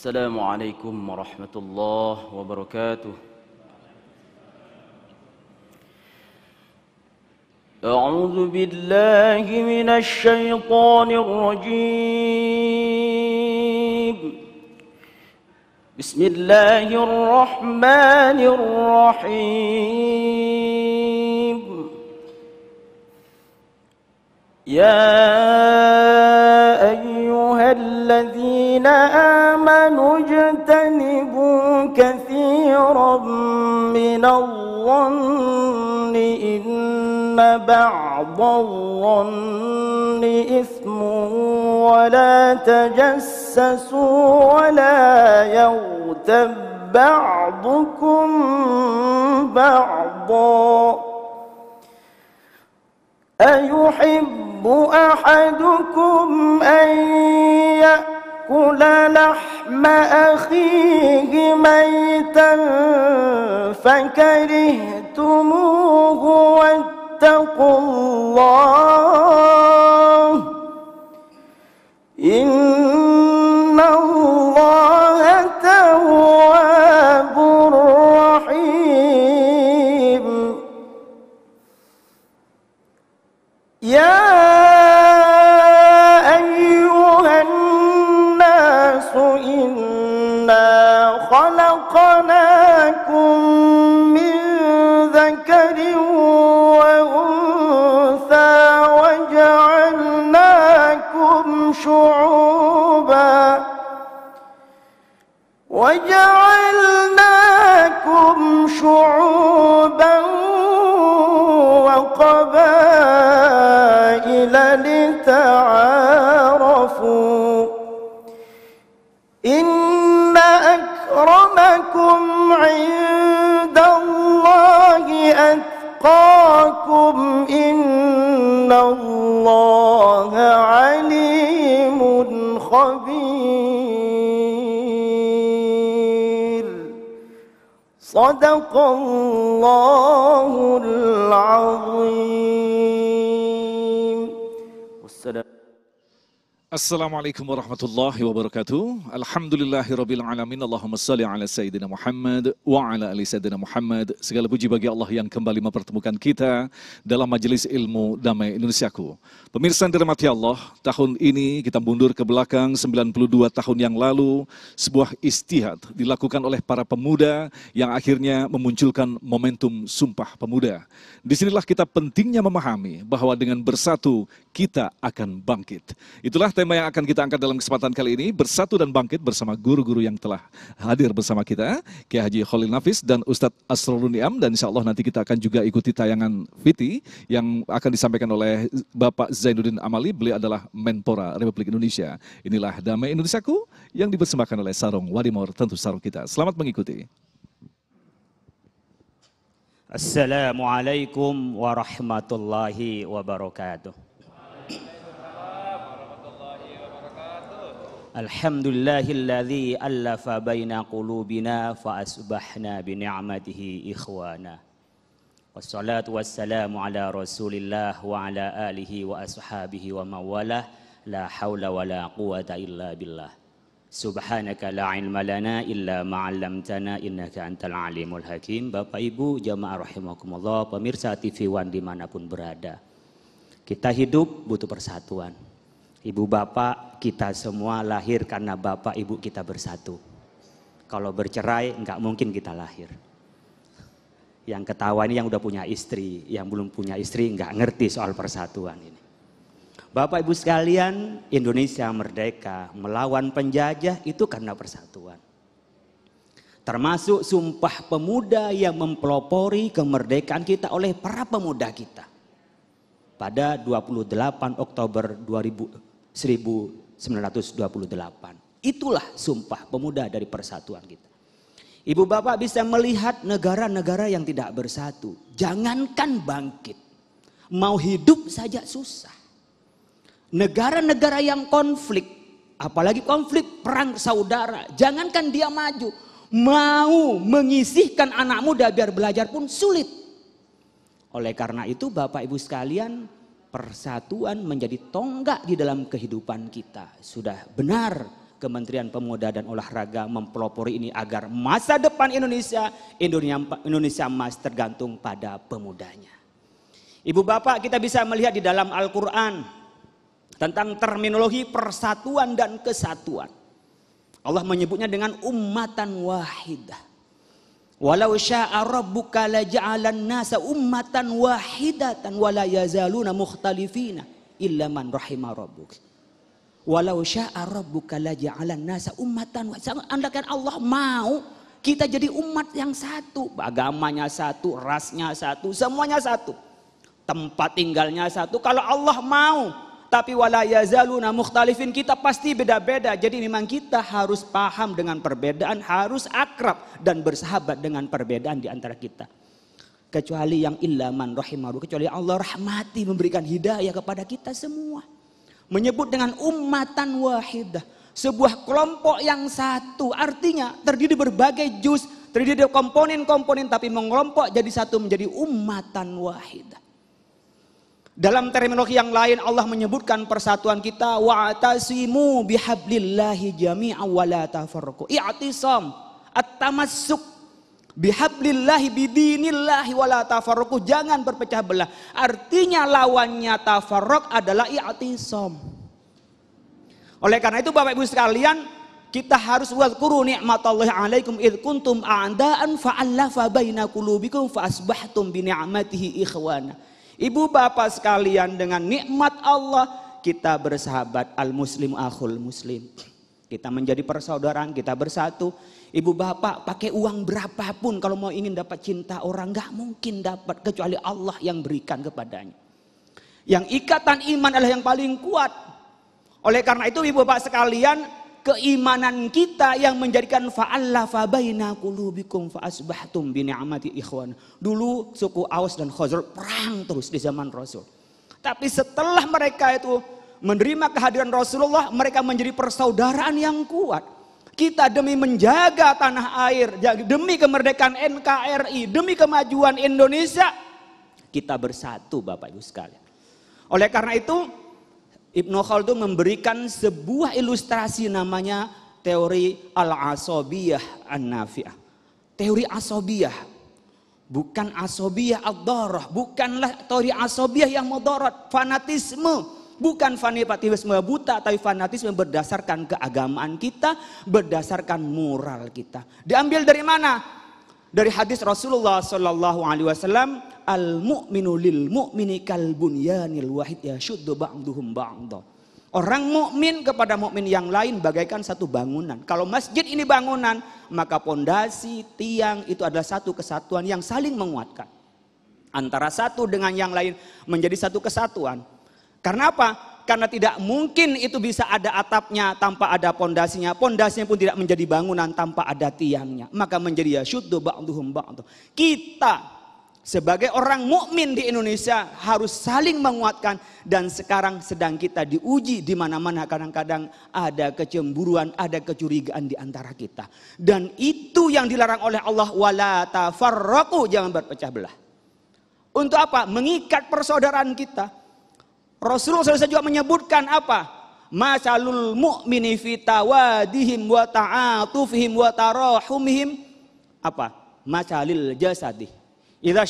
السلام عليكم ورحمة الله وبركاته. أعوذ بالله من الشيطان الرجيم. بسم الله الرحمن الرحيم. يا أيها الذين آمنوا اجتنبوا كثيرا من الظن إن بعض الظن إثم ولا تجسسوا ولا يغتب بعضكم بعضا أيحب أحدكم أن يأكل لحم أخيه ميتا فكرهتموه واتقوا الله إن الله تواب رحيم. يا أيها الناس إنا خلقناكم من ذكر وأنثى وجعلناكم شعوبا وقبائل لتعارفوا إن أكرمكم عند الله أتقاكم إن الله عليم خبير. صدق الله العظيم. Assalamualaikum warahmatullahi wabarakatuh. Alhamdulillahirabbil alamin. Allahumma shalli ala sayyidina Muhammad wa ala ali sayyidina Muhammad. Segala puji bagi Allah yang kembali mempertemukan kita dalam majelis ilmu Damai Indonesiaku. Pemirsa yang dirahmati Allah, tahun ini kita mundur ke belakang 92 tahun yang lalu, sebuah istihad dilakukan oleh para pemuda yang akhirnya memunculkan momentum Sumpah Pemuda. Disinilah kita pentingnya memahami bahwa dengan bersatu kita akan bangkit. Itulah tema yang akan kita angkat dalam kesempatan kali ini, bersatu dan bangkit bersama guru-guru yang telah hadir bersama kita, Kiai Haji Khalil Nafis dan Ustadz Asrorun Niam, dan insya Allah nanti kita akan juga ikuti tayangan VT yang akan disampaikan oleh Bapak Zainuddin Amali. Beliau adalah Menpora Republik Indonesia. Inilah Damai Indonesiaku yang dipersembahkan oleh Sarung Wadimor, tentu sarung kita. Selamat mengikuti. Assalamualaikum warahmatullahi wabarakatuh. Alhamdulillahilladzi allafa baina qulubina fa asbahna bi ni'matihi ikhwana. Wassalatu wassalamu ala Rasulillah wa ala alihi wa ashabihi wa mawalah. La haula wa la quwata illa billah. Subhanaka la ilma lana illa ma 'allamtana innaka antal alimul hakim. Bapak Ibu jamaah rahimakumullah, pemirsa TV One dimanapun berada. Kita hidup butuh persatuan. Ibu bapak kita semua lahir karena bapak ibu kita bersatu. Kalau bercerai nggak mungkin kita lahir. Yang ketawa ini yang udah punya istri, yang belum punya istri nggak ngerti soal persatuan ini. Bapak ibu sekalian, Indonesia merdeka melawan penjajah itu karena persatuan. Termasuk Sumpah Pemuda yang mempelopori kemerdekaan kita oleh para pemuda kita. Pada 28 Oktober 1928. Itulah Sumpah Pemuda dari persatuan kita. Ibu bapak bisa melihat negara-negara yang tidak bersatu. Jangankan bangkit. Mau hidup saja susah. Negara-negara yang konflik. Apalagi konflik perang saudara. Jangankan dia maju. Mau menyisihkan anak muda biar belajar pun sulit. Oleh karena itu Bapak Ibu sekalian, persatuan menjadi tonggak di dalam kehidupan kita. Sudah benar Kementerian Pemuda dan Olahraga mempelopori ini agar masa depan Indonesia emas tergantung pada pemudanya. Ibu bapak, kita bisa melihat di dalam Al-Quran tentang terminologi persatuan dan kesatuan. Allah menyebutnya dengan ummatan wahidah. Walau syaa rabbuka laja'alan nasa ummatan wahidatan wala yazaluna mukhtalifina illa man rahima rabbuk. Walau syaa rabbuka laja'alan nasa ummatan wahidatan. Andaikan Allah mau kita jadi umat yang satu, agamanya satu, rasnya satu, semuanya satu. Tempat tinggalnya satu. Kalau Allah mau, tapi wala yazaluna mukhtalifin, kita pasti beda-beda. Jadi memang kita harus paham dengan perbedaan, harus akrab dan bersahabat dengan perbedaan di antara kita. Kecuali yang illa man rahimahu, kecuali Allah rahmati, memberikan hidayah kepada kita semua. Menyebut dengan ummatan wahidah, sebuah kelompok yang satu, artinya terdiri berbagai juz, terdiri dari komponen-komponen tapi mengelompok jadi satu menjadi ummatan wahidah. Dalam terminologi yang lain Allah menyebutkan persatuan kita, wa'tasimu bihablillahi jami'an wa la tafarraqu. I'tisam, at-tamassuk bihablillahi bidinillahi wa la tafarraqu, jangan berpecah belah. Artinya lawannya tafarruq adalah i'tisam. Oleh karena itu Bapak Ibu sekalian, kita harus wazkuru ni'matallahi 'alaikum id kuntum a'daan fa'allafa baina qulubikum fa asbahtum bi ni'matihi ikhwana. Ibu bapak sekalian, dengan nikmat Allah kita bersahabat, al-muslim akhul muslim. Kita menjadi persaudaraan, kita bersatu. Ibu bapak pakai uang berapapun kalau mau ingin dapat cinta orang gak mungkin dapat kecuali Allah yang berikan kepadanya. Yang ikatan iman adalah yang paling kuat. Oleh karena itu ibu bapak sekalian, keimanan kita yang menjadikan fa'allafa baina qulubikum fa asbahtum bi ni'mati ikhwan. Dulu suku Aus dan Khazraj perang terus di zaman Rasul. Tapi setelah mereka itu menerima kehadiran Rasulullah, mereka menjadi persaudaraan yang kuat. Kita demi menjaga tanah air, demi kemerdekaan NKRI, demi kemajuan Indonesia, kita bersatu Bapak Ibu sekalian. Oleh karena itu Ibnu Khaldun memberikan sebuah ilustrasi namanya teori al-asobiyah an-nafi'ah. Teori asobiyah, bukan asobiyah ad-darah, bukanlah teori asobiyah yang mudarat, fanatisme, bukan fanatisme buta, tapi fanatisme berdasarkan keagamaan kita, berdasarkan moral kita. Diambil dari mana? Dari hadis Rasulullah sallallahu alaihi wasallam, al-mu'minu lil mu'mini kal bunyanil wahid yashuddu ba'duhum ba'dha. Orang mukmin kepada mukmin yang lain bagaikan satu bangunan. Kalau masjid ini bangunan, maka pondasi, tiang itu adalah satu kesatuan yang saling menguatkan. Antara satu dengan yang lain menjadi satu kesatuan. Karena apa? Karena tidak mungkin itu bisa ada atapnya tanpa ada pondasinya. Pondasinya pun tidak menjadi bangunan tanpa ada tiangnya. Maka menjadi yashuddu ba'duhum ba'dha. Kita sebagai orang mukmin di Indonesia harus saling menguatkan, dan sekarang sedang kita diuji di mana-mana. Kadang-kadang ada kecemburuan, ada kecurigaan di antara kita. Dan itu yang dilarang oleh Allah, wala tafarraqu, jangan berpecah belah. Untuk apa? Mengikat persaudaraan kita. Rasulullah SAW juga menyebutkan apa? Masalul mu'mini fi tawadihim wa ta'atufihim wa tarahumihim. Apa? Masalil jasadi. Idza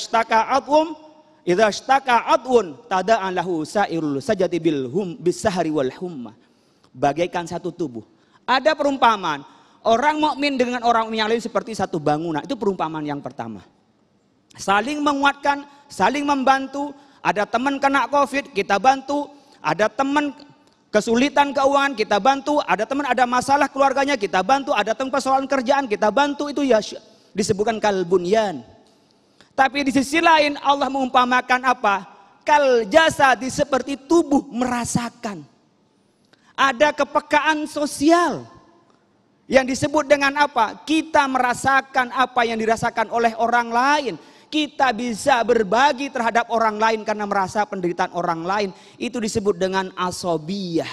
ishtaka adun tada'an lahu sa'irul sajati bis sahri wal humma. Bagaikan satu tubuh. Ada perumpamaan, orang mukmin dengan orang yang lain seperti satu bangunan. Itu perumpamaan yang pertama. Saling menguatkan, saling membantu. Ada teman kena COVID, kita bantu. Ada teman kesulitan keuangan, kita bantu. Ada teman ada masalah keluarganya, kita bantu. Ada teman persoalan kerjaan, kita bantu. Itu ya disebutkan kalbunyan. Tapi di sisi lain Allah mengumpamakan apa? Kal jasadi, seperti tubuh merasakan. Ada kepekaan sosial. Yang disebut dengan apa? Kita merasakan apa yang dirasakan oleh orang lain. Kita bisa berbagi terhadap orang lain karena merasa penderitaan orang lain. Itu disebut dengan asobiyah.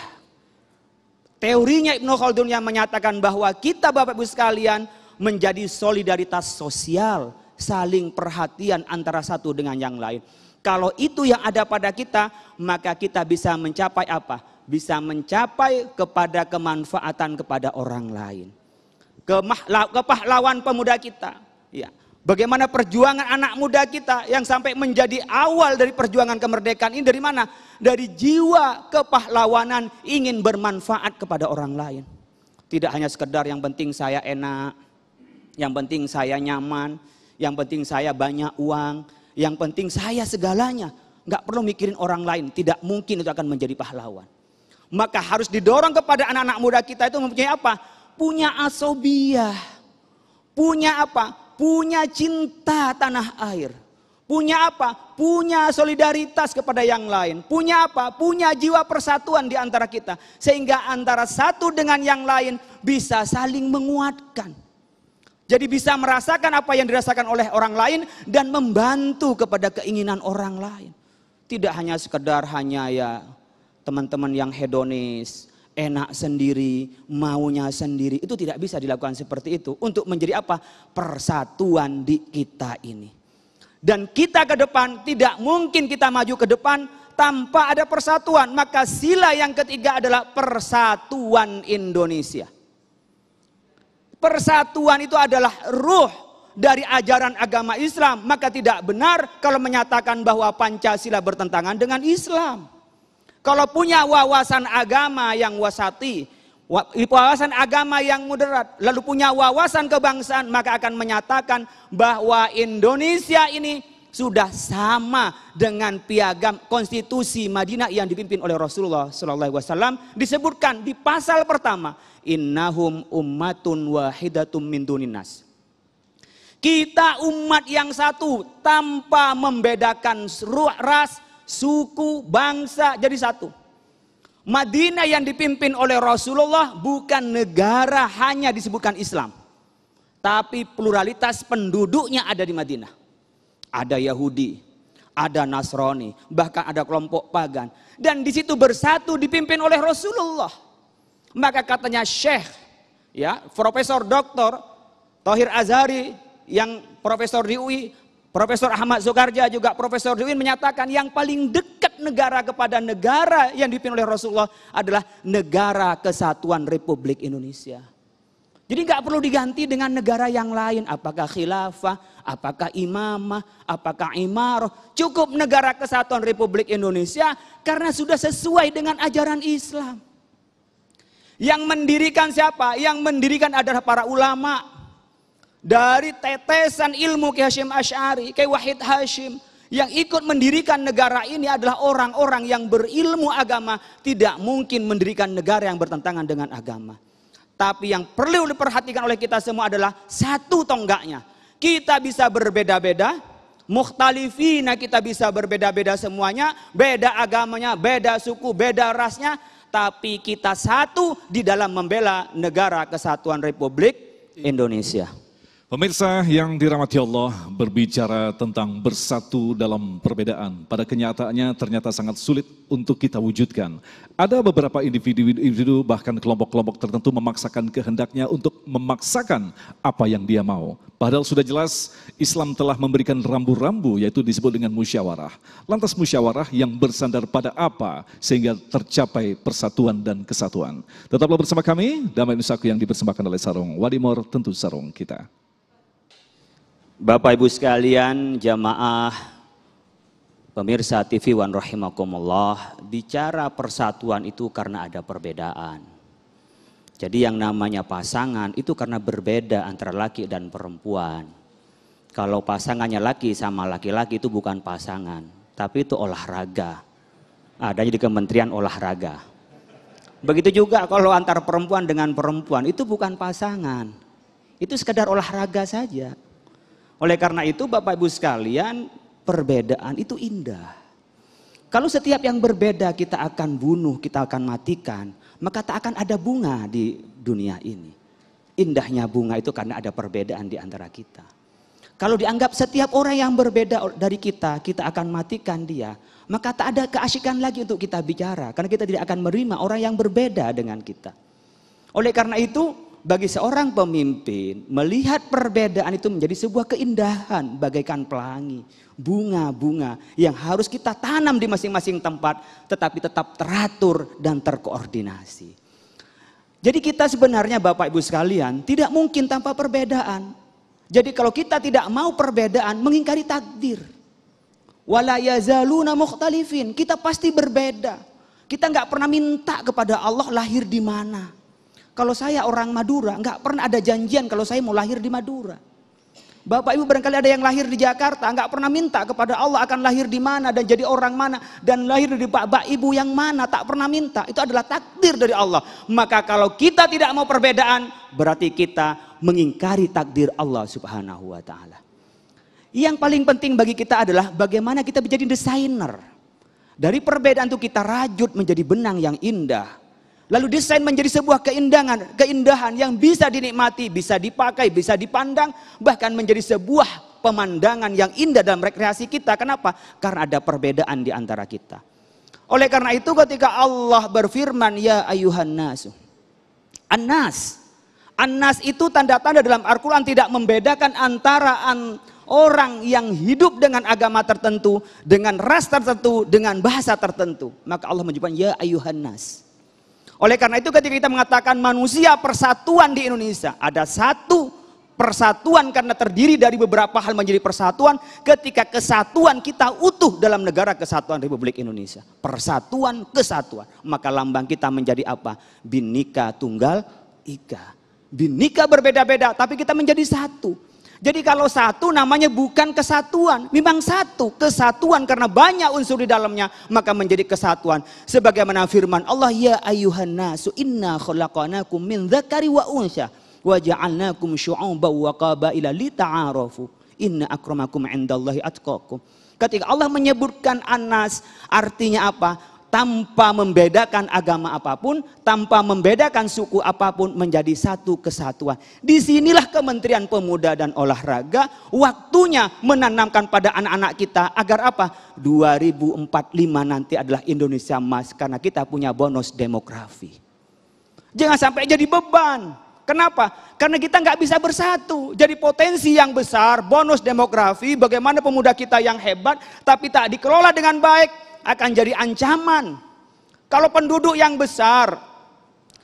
Teorinya Ibnu Khaldun yang menyatakan bahwa kita Bapak Ibu sekalian menjadi solidaritas sosial. Saling perhatian antara satu dengan yang lain. Kalau itu yang ada pada kita, maka kita bisa mencapai apa? bisa mencapai kepada kemanfaatan kepada orang lain. Kepahlawan pemuda kita, ya. Bagaimana perjuangan anak muda kita yang sampai menjadi awal dari perjuangan kemerdekaan ini dari mana? Dari jiwa kepahlawanan ingin bermanfaat kepada orang lain. Tidak hanya sekedar yang penting saya enak, yang penting saya nyaman, yang penting saya banyak uang, yang penting saya segalanya. Nggak perlu mikirin orang lain, tidak mungkin itu akan menjadi pahlawan. Maka harus didorong kepada anak-anak muda kita itu mempunyai apa? Punya asobiyah. Punya apa? Punya cinta tanah air. Punya apa? Punya solidaritas kepada yang lain. Punya apa? Punya jiwa persatuan di antara kita. Sehingga antara satu dengan yang lain bisa saling menguatkan. Jadi bisa merasakan apa yang dirasakan oleh orang lain dan membantu kepada keinginan orang lain. Tidak hanya sekedar ya teman-teman yang hedonis, enak sendiri, maunya sendiri. Itu tidak bisa dilakukan seperti itu. Untuk menjadi apa? Persatuan di kita ini. Dan kita ke depan, tidak mungkin kita maju ke depan tanpa ada persatuan. Maka sila yang ketiga adalah persatuan Indonesia. Persatuan itu adalah ruh dari ajaran agama Islam. Maka tidak benar kalau menyatakan bahwa Pancasila bertentangan dengan Islam. Kalau punya wawasan agama yang wasati, wawasan agama yang moderat, lalu punya wawasan kebangsaan, maka akan menyatakan bahwa Indonesia ini sudah sama dengan piagam konstitusi Madinah yang dipimpin oleh Rasulullah SAW. Disebutkan di pasal pertama, innahum ummatun wahidatum min duninnas. Kita umat yang satu tanpa membedakan ras, suku, bangsa, jadi satu. Madinah yang dipimpin oleh Rasulullah bukan negara hanya disebutkan Islam. Tapi pluralitas penduduknya ada di Madinah. Ada Yahudi, ada Nasrani, bahkan ada kelompok pagan. Dan di situ bersatu dipimpin oleh Rasulullah. Maka katanya Syekh, ya, Profesor Dr. Thohir Azhari yang profesor di UI, Profesor Ahmad Soekarja juga Profesor di UIN menyatakan yang paling dekat negara kepada negara yang dipimpin oleh Rasulullah adalah negara kesatuan Republik Indonesia. Jadi nggak perlu diganti dengan negara yang lain. Apakah khilafah, apakah imamah, apakah imarah. Cukup negara kesatuan Republik Indonesia karena sudah sesuai dengan ajaran Islam. Yang mendirikan siapa? Yang mendirikan adalah para ulama. Dari tetesan ilmu Ki Hasyim Asy'ari, Ki Wahid Hasyim, yang ikut mendirikan negara ini adalah orang-orang yang berilmu agama. Tidak mungkin mendirikan negara yang bertentangan dengan agama. Tapi yang perlu diperhatikan oleh kita semua adalah satu tonggaknya. Kita bisa berbeda-beda, mukhtalifina, kita bisa berbeda-beda semuanya, beda agamanya, beda suku, beda rasnya, tapi kita satu di dalam membela negara kesatuan Republik Indonesia. Pemirsa yang dirahmati Allah, berbicara tentang bersatu dalam perbedaan, pada kenyataannya ternyata sangat sulit untuk kita wujudkan. Ada beberapa individu bahkan kelompok-kelompok tertentu memaksakan kehendaknya untuk memaksakan apa yang dia mau. Padahal sudah jelas Islam telah memberikan rambu-rambu, yaitu disebut dengan musyawarah. Lantas musyawarah yang bersandar pada apa sehingga tercapai persatuan dan kesatuan. Tetaplah bersama kami, Damai Nusaku yang dipersembahkan oleh Sarung Wadimor, tentu sarung kita. Bapak Ibu sekalian, jamaah pemirsa TV Wan rahimakumullah, bicara persatuan itu karena ada perbedaan. Jadi yang namanya pasangan itu karena berbeda antara laki dan perempuan. Kalau pasangannya laki sama laki-laki itu bukan pasangan, tapi itu olahraga. Adanya di Kementerian Olahraga. Begitu juga kalau antar perempuan dengan perempuan itu bukan pasangan. Itu sekedar olahraga saja. Oleh karena itu Bapak Ibu sekalian, perbedaan itu indah. Kalau setiap yang berbeda kita akan bunuh, kita akan matikan, maka tak akan ada bunga di dunia ini. Indahnya bunga itu karena ada perbedaan di antara kita. Kalau dianggap setiap orang yang berbeda dari kita, kita akan matikan dia, maka tak ada keasyikan lagi untuk kita bicara. Karena kita tidak akan menerima orang yang berbeda dengan kita. Oleh karena itu, bagi seorang pemimpin melihat perbedaan itu menjadi sebuah keindahan bagaikan pelangi, bunga-bunga yang harus kita tanam di masing-masing tempat tetapi tetap teratur dan terkoordinasi. Jadi kita sebenarnya Bapak Ibu sekalian tidak mungkin tanpa perbedaan. Jadi kalau kita tidak mau perbedaan, mengingkari takdir. Wala yazaluna mukhtalifin, kita pasti berbeda. Kita nggak pernah minta kepada Allah lahir di mana. Kalau saya orang Madura, nggak pernah ada janjian kalau saya mau lahir di Madura. Bapak Ibu barangkali ada yang lahir di Jakarta, nggak pernah minta kepada Allah akan lahir di mana dan jadi orang mana dan lahir dari bapak ibu yang mana, tak pernah minta. Itu adalah takdir dari Allah. Maka kalau kita tidak mau perbedaan, berarti kita mengingkari takdir Allah Subhanahu wa taala. Yang paling penting bagi kita adalah bagaimana kita menjadi desainer. Dari perbedaan itu kita rajut menjadi benang yang indah. Lalu desain menjadi sebuah keindahan yang bisa dinikmati, bisa dipakai, bisa dipandang, bahkan menjadi sebuah pemandangan yang indah dalam rekreasi kita. Kenapa? Karena ada perbedaan di antara kita. Oleh karena itu ketika Allah berfirman, ya ayuhan nasu. An-nas itu tanda-tanda dalam Al-Quran tidak membedakan antara orang yang hidup dengan agama tertentu, dengan ras tertentu, dengan bahasa tertentu. Maka Allah menyebutkan ya ayuhan nas. Oleh karena itu ketika kita mengatakan manusia persatuan di Indonesia, ada satu persatuan karena terdiri dari beberapa hal menjadi persatuan. Ketika kesatuan kita utuh dalam negara kesatuan Republik Indonesia, persatuan kesatuan, maka lambang kita menjadi apa? Bhinneka Tunggal Ika. Bhinneka berbeda-beda tapi kita menjadi satu. Jadi kalau satu namanya bukan kesatuan, memang satu, kesatuan karena banyak unsur di dalamnya, maka menjadi kesatuan. Sebagaimana firman Allah, ya ayuhan nasu inna khalaqnakum min dzakari wa unsya wa ja'alnakum syu'uban wa qabaila lita'arafu inna akramakum 'indallahi atqakum. Ketika Allah menyebutkan An-Nas, artinya apa? Tanpa membedakan agama apapun, tanpa membedakan suku apapun, menjadi satu kesatuan. Disinilah Kementerian Pemuda dan Olahraga waktunya menanamkan pada anak-anak kita agar apa? 2045 nanti adalah Indonesia Emas karena kita punya bonus demografi. Jangan sampai jadi beban. Kenapa? Karena kita nggak bisa bersatu. Jadi potensi yang besar, bonus demografi, bagaimana pemuda kita yang hebat, tapi tak dikelola dengan baik, akan jadi ancaman. Kalau penduduk yang besar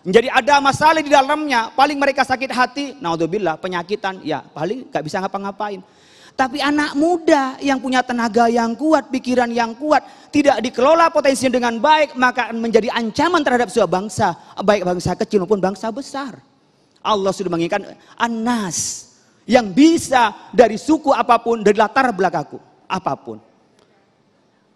jadi ada masalah di dalamnya, paling mereka sakit hati, naudzubillah, penyakitan, ya paling gak bisa ngapa-ngapain. Tapi anak muda yang punya tenaga yang kuat, pikiran yang kuat, tidak dikelola potensinya dengan baik, maka akan menjadi ancaman terhadap sebuah bangsa, baik bangsa kecil maupun bangsa besar. Allah sudah menginginkan An-Nas yang bisa dari suku apapun, dari latar belakangku apapun.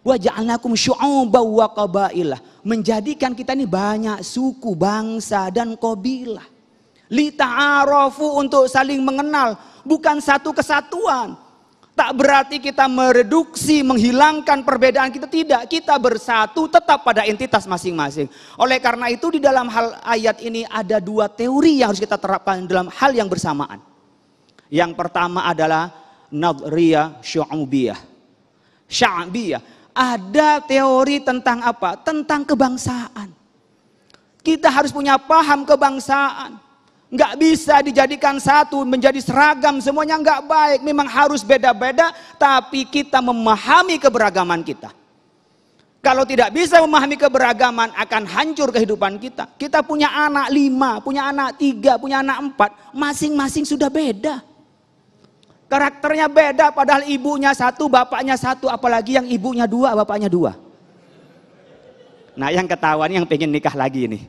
Wa ja'alnakum syu'uban wa qabailah, menjadikan kita ini banyak suku, bangsa dan qabilah. Li ta'arafu, untuk saling mengenal, bukan satu kesatuan. Tak berarti kita mereduksi, menghilangkan perbedaan kita, tidak. Kita bersatu tetap pada entitas masing-masing. Oleh karena itu di dalam hal ayat ini ada dua teori yang harus kita terapkan dalam hal yang bersamaan. Yang pertama adalah nadriyah syu'ubiyah. Sya'biyah. Ada teori tentang apa? Tentang kebangsaan. Kita harus punya paham kebangsaan. Nggak bisa dijadikan satu, menjadi seragam semuanya, nggak baik. Memang harus beda-beda, tapi kita memahami keberagaman kita. Kalau tidak bisa memahami keberagaman, akan hancur kehidupan kita. Kita punya anak 5, punya anak 3, punya anak 4, masing-masing sudah beda. Karakternya beda, padahal ibunya 1, bapaknya 1, apalagi yang ibunya 2, bapaknya 2. Nah yang ketahuan yang pengen nikah lagi ini.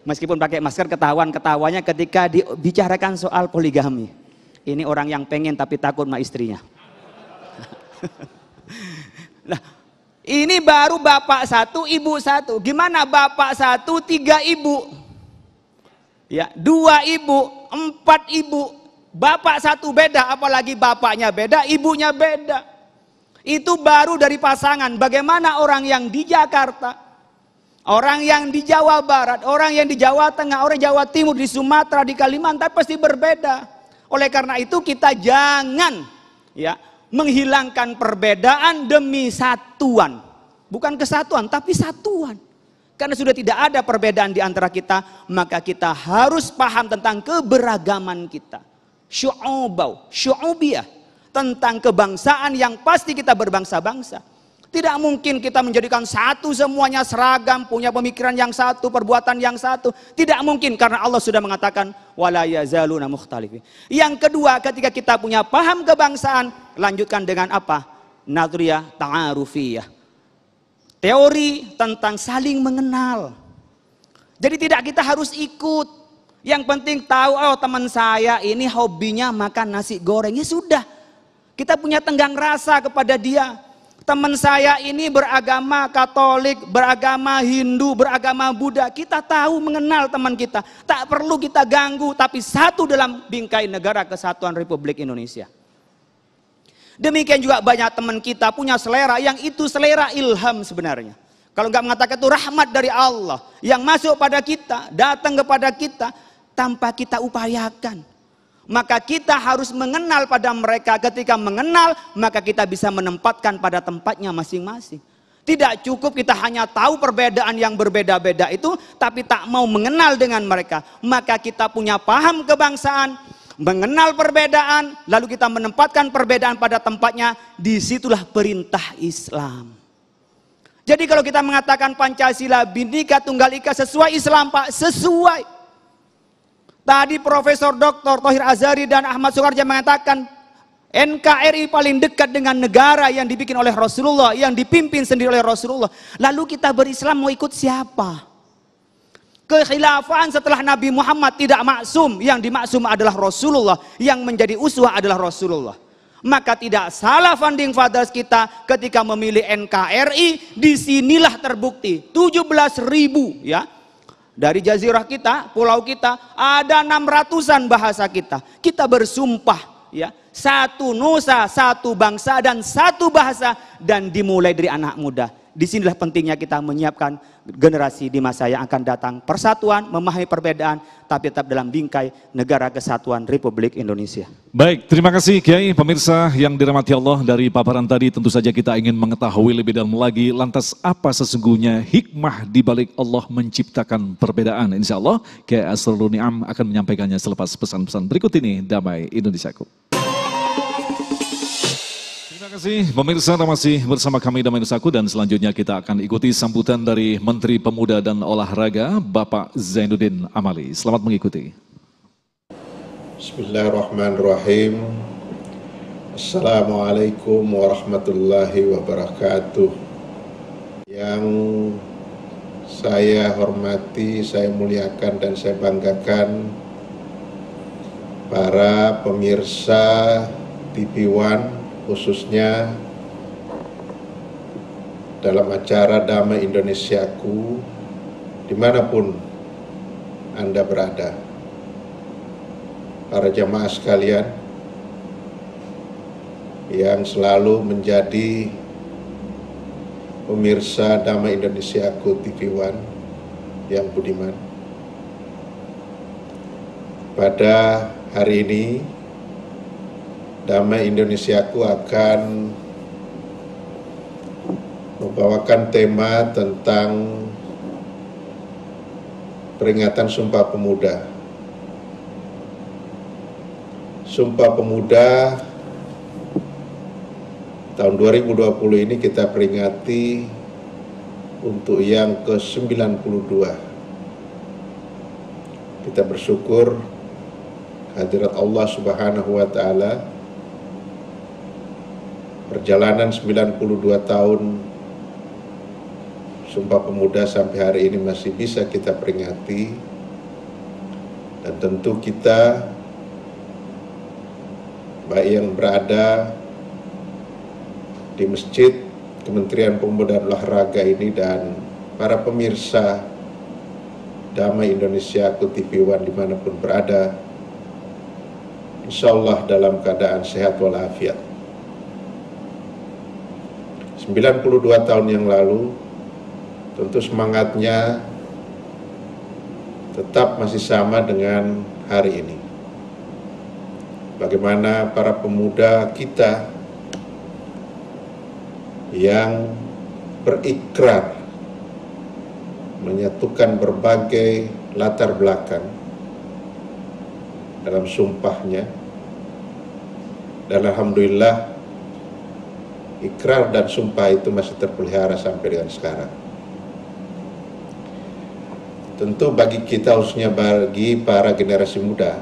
Meskipun pakai masker ketawanya ketika dibicarakan soal poligami. Ini orang yang pengen tapi takut sama istrinya. Nah, ini baru bapak 1, ibu 1. Gimana bapak 1, 3 ibu? Ya, 2 ibu, 4 ibu. Bapak 1 beda, apalagi bapaknya beda, ibunya beda. Itu baru dari pasangan. Bagaimana orang yang di Jakarta, orang yang di Jawa Barat, orang yang di Jawa Tengah, orang Jawa Timur, di Sumatera, di Kalimantan pasti berbeda. Oleh karena itu kita jangan ya menghilangkan perbedaan demi satuan. Bukan kesatuan tapi satuan. Karena sudah tidak ada perbedaan di antara kita, maka kita harus paham tentang keberagaman kita. Syu'ubiyah, tentang kebangsaan yang pasti kita berbangsa-bangsa. Tidak mungkin kita menjadikan satu semuanya seragam, punya pemikiran yang satu, perbuatan yang satu. Tidak mungkin, karena Allah sudah mengatakan wala yazaluna mukhtalifin. Yang kedua, ketika kita punya paham kebangsaan, lanjutkan dengan apa? Nadriyah ta'arufiyah. Teori tentang saling mengenal. Jadi tidak kita harus ikut. Yang penting tahu, oh teman saya ini hobinya makan nasi goreng. Ya sudah, kita punya tenggang rasa kepada dia. Teman saya ini beragama Katolik, beragama Hindu, beragama Buddha. Kita tahu mengenal teman kita. Tak perlu kita ganggu, tapi satu dalam bingkai negara kesatuan Republik Indonesia. Demikian juga banyak teman kita punya selera yang itu selera ilham sebenarnya. Kalau nggak mengatakan itu rahmat dari Allah yang masuk pada kita, datang kepada kita tanpa kita upayakan. Maka kita harus mengenal pada mereka. Ketika mengenal, maka kita bisa menempatkan pada tempatnya masing-masing. Tidak cukup kita hanya tahu perbedaan yang berbeda-beda itu, tapi tak mau mengenal dengan mereka. Maka kita punya paham kebangsaan, mengenal perbedaan, lalu kita menempatkan perbedaan pada tempatnya. Disitulah perintah Islam. Jadi kalau kita mengatakan Pancasila, Bhinneka Tunggal Ika sesuai Islam, Pak, sesuai. Tadi Profesor Dr. Thohir Azhari dan Ahmad Sukarja mengatakan NKRI paling dekat dengan negara yang dibikin oleh Rasulullah, yang dipimpin sendiri oleh Rasulullah. Lalu kita berislam mau ikut siapa? Kekhilafan setelah Nabi Muhammad tidak maksum, yang dimaksum adalah Rasulullah, yang menjadi uswah adalah Rasulullah. Maka tidak salah founding fathers kita ketika memilih NKRI, disinilah terbukti 17.000 ya. Dari jazirah kita, pulau kita, ada 600-an bahasa kita. Kita bersumpah ya, satu nusa, satu bangsa dan satu bahasa, dan dimulai dari anak muda. Disinilah pentingnya kita menyiapkan generasi di masa yang akan datang. Persatuan, memahami perbedaan, tapi tetap dalam bingkai negara kesatuan Republik Indonesia. Baik, terima kasih Kiai. Pemirsa yang dirahmati Allah, dari paparan tadi tentu saja kita ingin mengetahui lebih dalam lagi, lantas apa sesungguhnya hikmah di balik Allah menciptakan perbedaan. Insya Allah Kiai Asrorun Ni'am akan menyampaikannya selepas pesan-pesan berikut ini. Damai Indonesiaku. Terima kasih pemirsa, masih bersama kami Damai Indonesiaku, dan selanjutnya kita akan ikuti sambutan dari Menteri Pemuda dan Olahraga Bapak Zainuddin Amali. Selamat mengikuti. Bismillahirrahmanirrahim. Assalamualaikum warahmatullahi wabarakatuh. Yang saya hormati, saya muliakan dan saya banggakan para pemirsa TV One, khususnya dalam acara Damai Indonesiaku dimanapun Anda berada. Para jamaah sekalian yang selalu menjadi pemirsa Damai Indonesiaku TV One yang budiman. Pada hari ini Damai Indonesiaku akan membawakan tema tentang peringatan Sumpah Pemuda. Sumpah Pemuda tahun 2020 ini kita peringati untuk yang ke-92. Kita bersyukur hadirat Allah Subhanahu wa Ta'ala, perjalanan 92 tahun Sumpah Pemuda sampai hari ini masih bisa kita peringati. Dan tentu kita, baik yang berada di Masjid Kementerian Pemuda dan Olahraga ini dan para pemirsa Damai Indonesiaku TV One dimanapun berada, insya Allah dalam keadaan sehat walafiat. 92 tahun yang lalu, tentu semangatnya tetap masih sama dengan hari ini. Bagaimana para pemuda kita yang berikrar menyatukan berbagai latar belakang dalam sumpahnya, dan alhamdulillah ikrar dan sumpah itu masih terpelihara sampai dengan sekarang. Tentu bagi kita, khususnya bagi para generasi muda,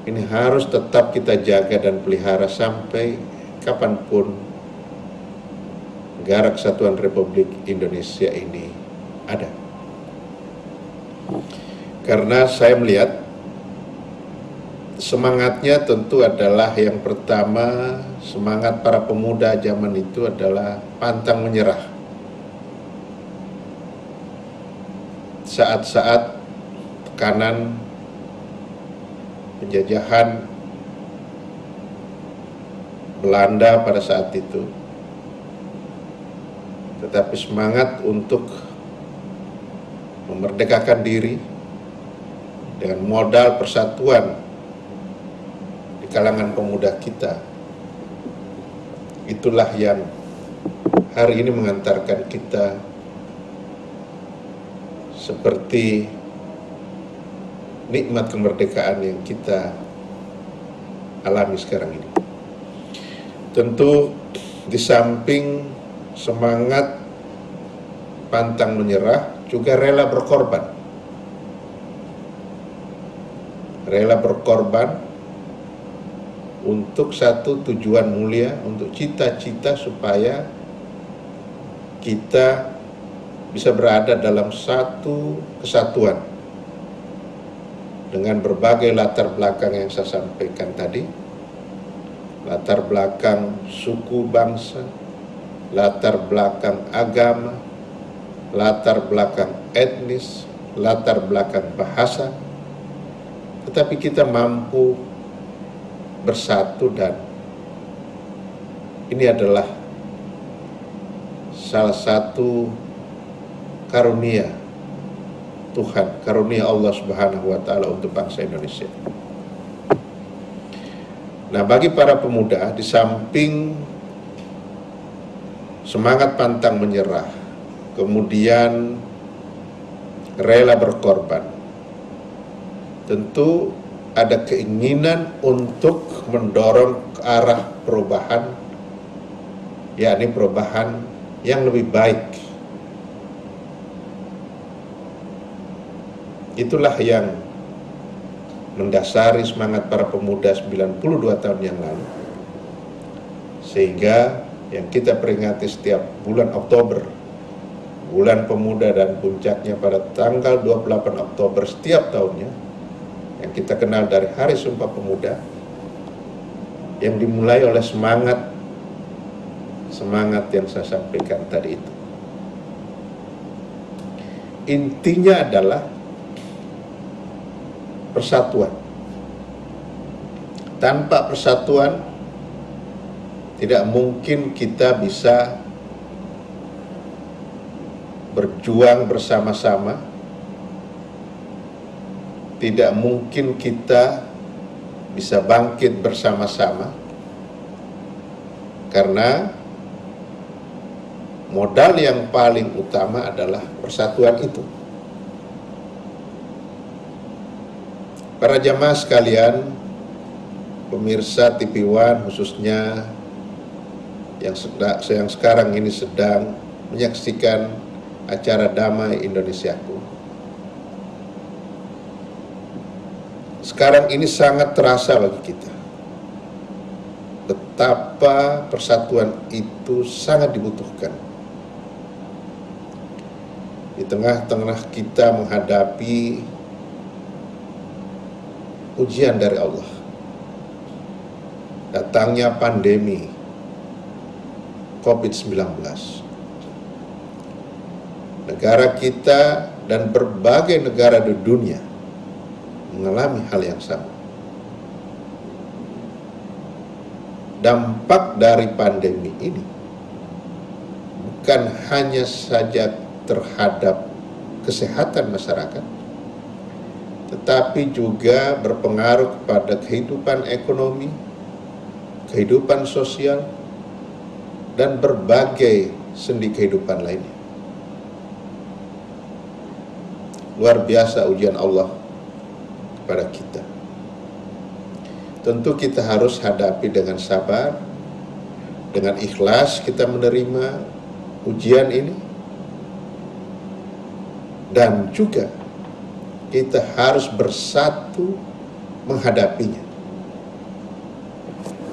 ini harus tetap kita jaga dan pelihara sampai kapanpun Negara Kesatuan Republik Indonesia ini ada. Karena saya melihat semangatnya tentu adalah yang pertama, semangat para pemuda zaman itu adalah pantang menyerah. Saat-saat tekanan penjajahan Belanda pada saat itu, tetapi semangat untuk memerdekakan diri dengan modal persatuan di kalangan pemuda kita, itulah yang hari ini mengantarkan kita seperti nikmat kemerdekaan yang kita alami sekarang ini. Tentu di samping semangat pantang menyerah, juga rela berkorban. Rela berkorban untuk satu tujuan mulia, untuk cita-cita supaya kita bisa berada dalam satu kesatuan dengan berbagai latar belakang yang saya sampaikan tadi, latar belakang suku bangsa, latar belakang agama, latar belakang etnis, latar belakang bahasa, tetapi kita mampu bersatu, dan ini adalah salah satu karunia Tuhan, karunia Allah Subhanahu wa Ta'ala untuk bangsa Indonesia. Nah, bagi para pemuda, di samping semangat pantang menyerah, kemudian rela berkorban, tentu ada keinginan untuk mendorong ke arah perubahan, yakni perubahan yang lebih baik. Itulah yang mendasari semangat para pemuda 92 tahun yang lalu, sehingga yang kita peringati setiap bulan Oktober, bulan pemuda, dan puncaknya pada tanggal 28 Oktober setiap tahunnya, yang kita kenal dari Hari Sumpah Pemuda, yang dimulai oleh semangat yang saya sampaikan tadi itu. Intinya adalah persatuan. Tanpa persatuan tidak mungkin kita bisa berjuang bersama-sama, tidak mungkin kita bisa bangkit bersama-sama, karena modal yang paling utama adalah persatuan itu. Para jamaah sekalian, pemirsa TV One khususnya yang sekarang ini sedang menyaksikan acara Damai Indonesiaku, sekarang ini sangat terasa bagi kita betapa persatuan itu sangat dibutuhkan di tengah-tengah kita menghadapi ujian dari Allah, datangnya pandemi COVID-19. Negara kita dan berbagai negara di dunia mengalami hal yang sama. Dampak dari pandemi ini bukan hanya saja terhadap kesehatan masyarakat, tetapi juga berpengaruh kepada kehidupan ekonomi, kehidupan sosial, dan berbagai sendi kehidupan lainnya. luar biasa ujian Allah kepada kita. Tentu kita harus hadapi dengan sabar, dengan ikhlas kita menerima ujian ini, dan juga kita harus bersatu menghadapinya.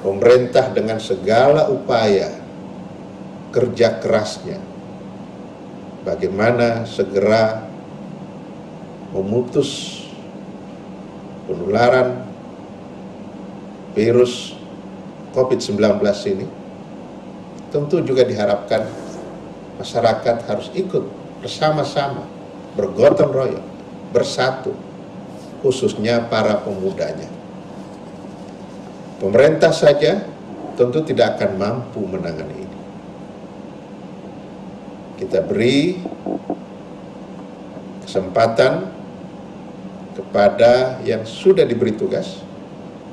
Pemerintah dengan segala upaya kerja kerasnya bagaimana segera memutus penularan virus COVID-19 ini, tentu juga diharapkan masyarakat harus ikut bersama-sama, bergotong royong, bersatu, khususnya para pemudanya. Pemerintah saja tentu tidak akan mampu menangani ini. Kita beri kesempatan kepada yang sudah diberi tugas,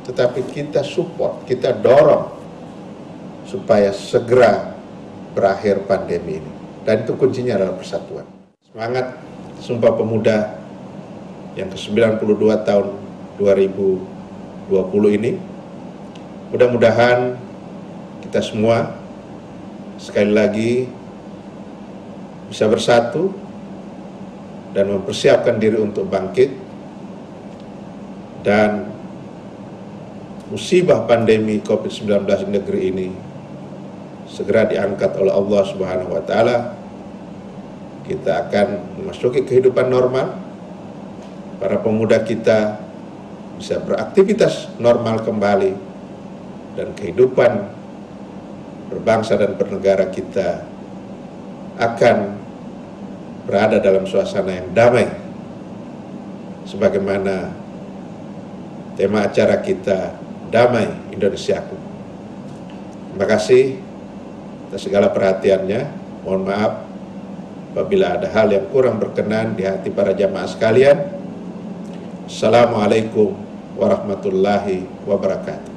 tetapi kita support, kita dorong supaya segera berakhir pandemi ini. Dan itu kuncinya adalah persatuan. Semangat Sumpah Pemuda yang ke-92 tahun 2020 ini, mudah-mudahan kita semua sekali lagi bisa bersatu dan mempersiapkan diri untuk bangkit, dan musibah pandemi COVID-19 di negeri ini segera diangkat oleh Allah Subhanahu wa Ta'ala. Kita akan memasuki kehidupan normal, para pemuda kita bisa beraktivitas normal kembali, dan kehidupan berbangsa dan bernegara kita akan berada dalam suasana yang damai, sebagaimana tema acara kita, Damai Indonesiaku. Terima kasih atas segala perhatiannya. Mohon maaf apabila ada hal yang kurang berkenan di hati para jamaah sekalian. Assalamualaikum warahmatullahi wabarakatuh.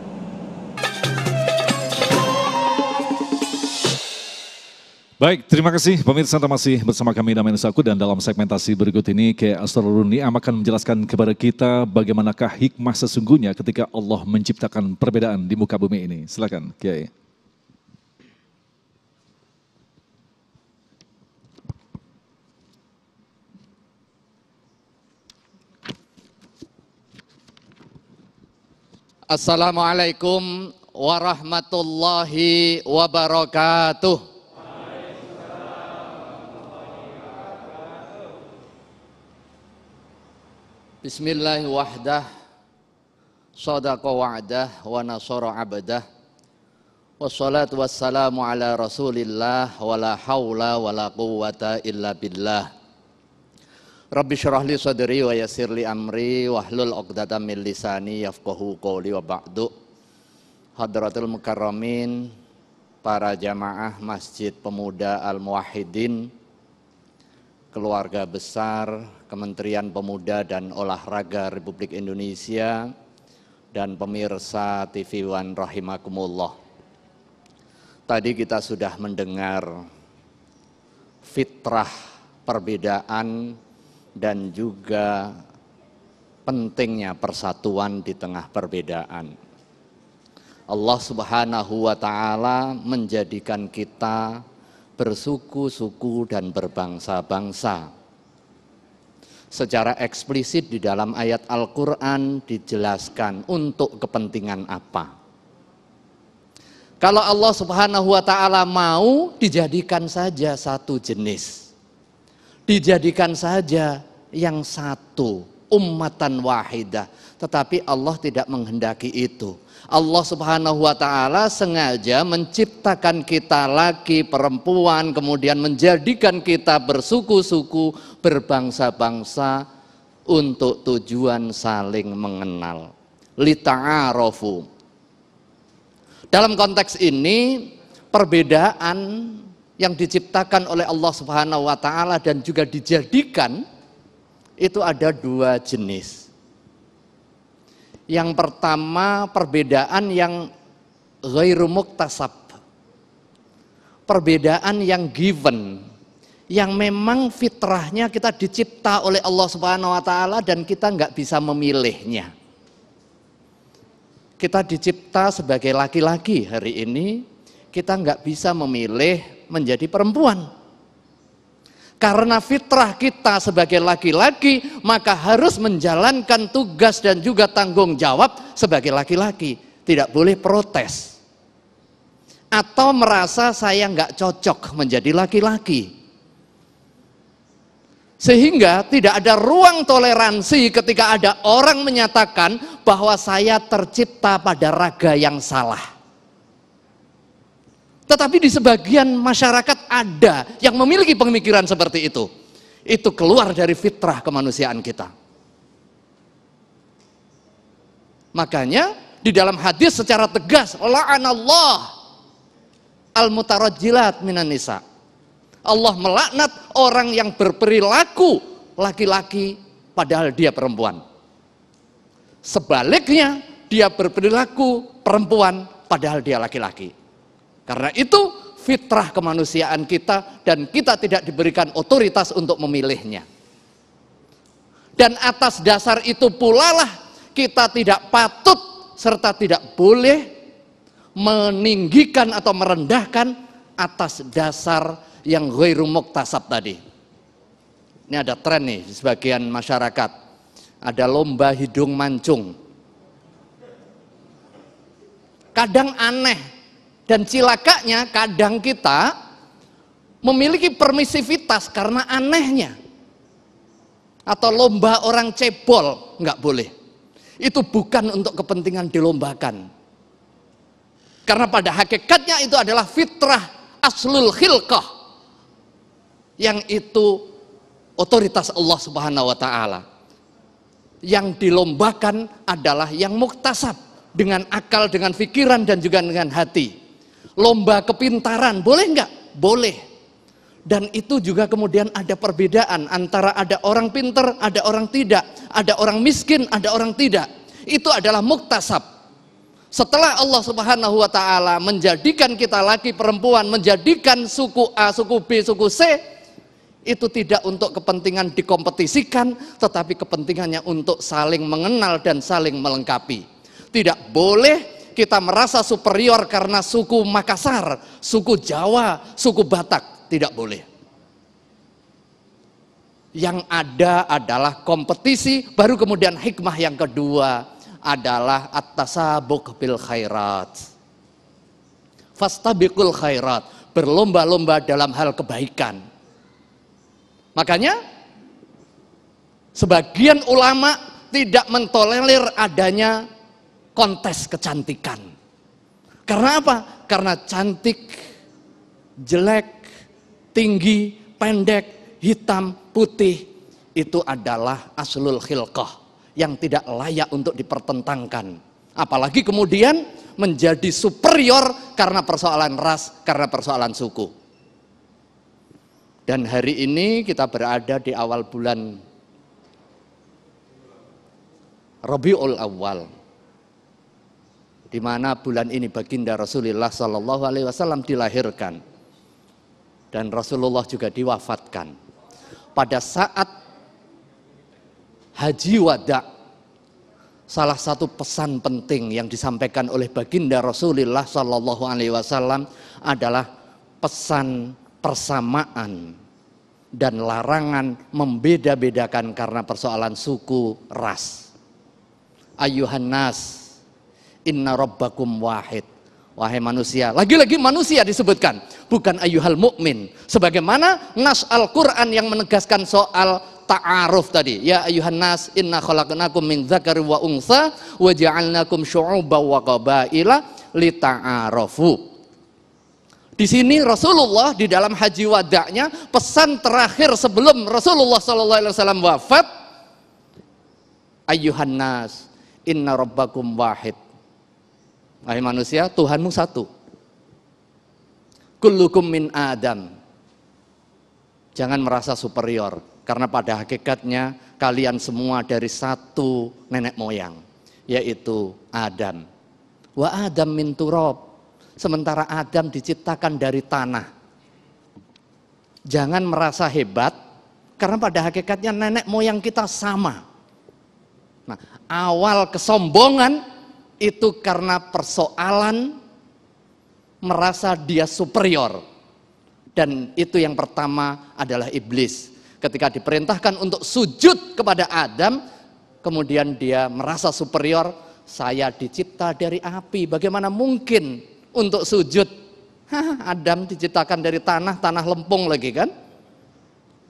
Baik, terima kasih pemirsa, masih bersama kami Damai Indonesiaku, dan dalam segmentasi berikut ini Kiai Asrorun Niam akan menjelaskan kepada kita bagaimanakah hikmah sesungguhnya ketika Allah menciptakan perbedaan di muka bumi ini. Silakan Kiai. Assalamualaikum warahmatullahi wabarakatuh. Bismillahi wahdah, sadaqa wa'dah, wa nasara abdah, wassalatu wassalamu ala rasulillah, wa la hawla wa la quwwata illa billah. Rabbi syrah li sadri wa yassir li amri, wahlul 'uqdatam min lisani yafqahu qawli, wa ba'du. Hadratul mukarramin, para jamaah Masjid Pemuda Al-Muwahhidin, keluarga besar Kementerian Pemuda dan Olahraga Republik Indonesia, dan pemirsa TV One rahimakumullah. Tadi kita sudah mendengar fitrah perbedaan dan juga pentingnya persatuan di tengah perbedaan. Allah Subhanahu wa Ta'ala menjadikan kita bersuku-suku dan berbangsa-bangsa. Secara eksplisit di dalam ayat Al-Quran dijelaskan untuk kepentingan apa. Kalau Allah Subhanahu wa Ta'ala mau, dijadikan saja satu jenis, dijadikan saja yang satu, ummatan wahidah. Tetapi Allah tidak menghendaki itu. Allah Subhanahu wa Ta'ala sengaja menciptakan kita laki, perempuan, kemudian menjadikan kita bersuku-suku, berbangsa-bangsa untuk tujuan saling mengenal. Lita'arofu. Dalam konteks ini, perbedaan yang diciptakan oleh Allah Subhanahu wa Ta'ala dan juga dijadikan itu ada dua jenis. Yang pertama, perbedaan yang ghairu muktasab, perbedaan yang given, yang memang fitrahnya kita dicipta oleh Allah Subhanahu wa taala dan kita nggak bisa memilihnya. Kita dicipta sebagai laki-laki hari ini, kita nggak bisa memilih menjadi perempuan. Karena fitrah kita sebagai laki-laki, maka harus menjalankan tugas dan juga tanggung jawab sebagai laki-laki. Tidak boleh protes. Atau merasa saya nggak cocok menjadi laki-laki. Sehingga tidak ada ruang toleransi ketika ada orang menyatakan bahwa saya tercipta pada raga yang salah. Tetapi di sebagian masyarakat ada yang memiliki pemikiran seperti itu. Itu keluar dari fitrah kemanusiaan kita. Makanya di dalam hadis secara tegas, la'anallah al-mutarajjilat minan nisa. Allah melaknat orang yang berperilaku laki-laki padahal dia perempuan. Sebaliknya dia berperilaku perempuan padahal dia laki-laki. Karena itu fitrah kemanusiaan kita dan kita tidak diberikan otoritas untuk memilihnya. Dan atas dasar itu pula lah kita tidak patut serta tidak boleh meninggikan atau merendahkan atas dasar yang ghairu muktasab tadi. Ini ada tren nih di sebagian masyarakat. Ada lomba hidung mancung. Kadang aneh. Dan cilakanya kadang kita memiliki permisivitas karena anehnya. Atau lomba orang cebol, nggak boleh. Itu bukan untuk kepentingan dilombakan. Karena pada hakikatnya itu adalah fitrah aslul khilqah. Yang itu otoritas Allah Subhanahu wa taala. Yang dilombakan adalah yang muktasab dengan akal, dengan pikiran dan juga dengan hati. Lomba kepintaran, boleh nggak? Boleh. Dan itu juga kemudian ada perbedaan antara ada orang pintar, ada orang tidak, ada orang miskin, ada orang tidak. Itu adalah muktasab. Setelah Allah Subhanahu wa taala menjadikan kita laki perempuan, menjadikan suku A, suku B, suku C, itu tidak untuk kepentingan dikompetisikan, tetapi kepentingannya untuk saling mengenal dan saling melengkapi. Tidak boleh kita merasa superior karena suku Makassar, suku Jawa, suku Batak. Tidak boleh. Yang ada adalah kompetisi, baru kemudian hikmah yang kedua adalah at-tasabuq bil khairat. Fastabiqul khairat, berlomba-lomba dalam hal kebaikan. Makanya sebagian ulama tidak mentolerir adanya kontes kecantikan. Karena apa? Karena cantik, jelek, tinggi, pendek, hitam, putih itu adalah aslul khilqah yang tidak layak untuk dipertentangkan. Apalagi kemudian menjadi superior karena persoalan ras, karena persoalan suku. Dan hari ini kita berada di awal bulan Rabiul Awal, di mana bulan ini baginda Rasulullah Sallallahu Alaihi Wasallam dilahirkan dan Rasulullah juga diwafatkan. Pada saat haji wada, salah satu pesan penting yang disampaikan oleh baginda Rasulullah Sallallahu Alaihi Wasallam adalah pesan persamaan dan larangan membeda-bedakan karena persoalan suku ras. Ayuhan nas, inna rabbakum wahid. Wahai manusia, lagi-lagi manusia disebutkan, bukan ayyuhal mu'min. Sebagaimana nas Al-Quran yang menegaskan soal ta'aruf tadi. Ya ayyuhan nas, inna khalaqnakum min dzakari wa untha wa ja'alnakum syu'uban wa qabaila lita'arafu. Di sini Rasulullah di dalam haji wada'nya, pesan terakhir sebelum Rasulullah SAW wafat, ayyuhan nas, inna rabbakum wahid. Wahai manusia, Tuhanmu satu. Kullukum min Adam. Jangan merasa superior, karena pada hakikatnya kalian semua dari satu nenek moyang, yaitu Adam. Wa Adam min turab. Sementara Adam diciptakan dari tanah. Jangan merasa hebat, karena pada hakikatnya nenek moyang kita sama. Nah, awal kesombongan itu karena persoalan merasa dia superior. Dan itu yang pertama adalah iblis. Ketika diperintahkan untuk sujud kepada Adam, kemudian dia merasa superior, saya dicipta dari api, bagaimana mungkin untuk sujud? Adam diciptakan dari tanah, tanah lempung lagi kan?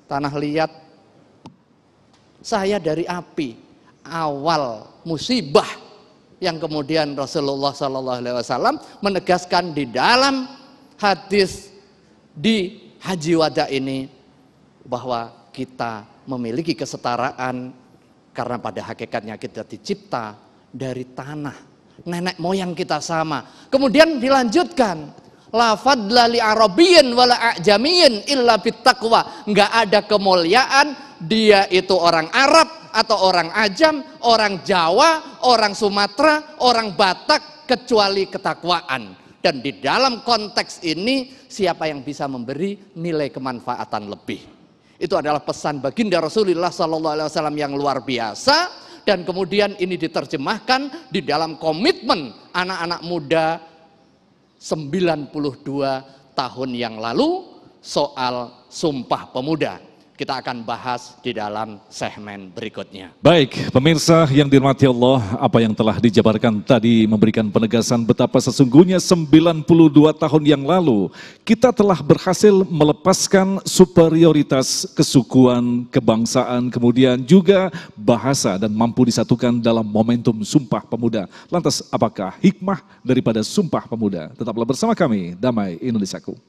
Tanah liat. Saya dari api. Awal musibah yang kemudian Rasulullah SAW menegaskan di dalam hadis di Haji Wada ini, bahwa kita memiliki kesetaraan karena pada hakikatnya kita dicipta dari tanah. Nenek moyang kita sama. Kemudian dilanjutkan, la fadla li arabiyyin wala a'jamiyyin illa bittaqwa. Enggak ada kemuliaan dia itu orang Arab atau orang Ajam, orang Jawa, orang Sumatera, orang Batak, kecuali ketakwaan. Dan di dalam konteks ini, siapa yang bisa memberi nilai kemanfaatan lebih? Itu adalah pesan baginda Rasulullah SAW yang luar biasa. Dan kemudian ini diterjemahkan di dalam komitmen anak-anak muda 92 tahun yang lalu soal Sumpah Pemuda. Kita akan bahas di dalam segmen berikutnya. Baik, pemirsa yang dirahmati Allah, apa yang telah dijabarkan tadi memberikan penegasan betapa sesungguhnya 92 tahun yang lalu kita telah berhasil melepaskan superioritas kesukuan, kebangsaan, kemudian juga bahasa dan mampu disatukan dalam momentum Sumpah Pemuda. Lantas apakah hikmah daripada Sumpah Pemuda? Tetaplah bersama kami, Damai Indonesiaku.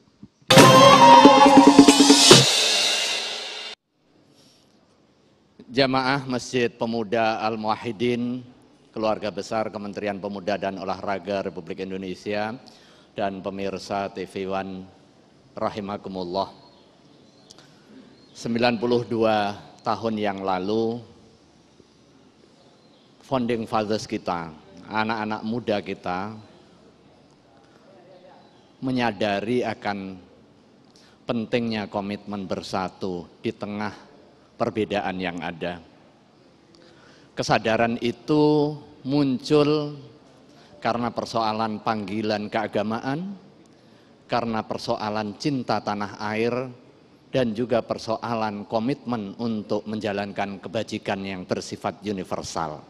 Jamaah Masjid Pemuda Al-Muwahhidin, keluarga besar Kementerian Pemuda dan Olahraga Republik Indonesia, dan pemirsa TV One rahimakumullah. 92 tahun yang lalu, founding fathers kita, anak-anak muda kita, menyadari akan pentingnya komitmen bersatu di tengah perbedaan yang ada. Kesadaran itu muncul karena persoalan panggilan keagamaan, karena persoalan cinta tanah air, dan juga persoalan komitmen untuk menjalankan kebajikan yang bersifat universal.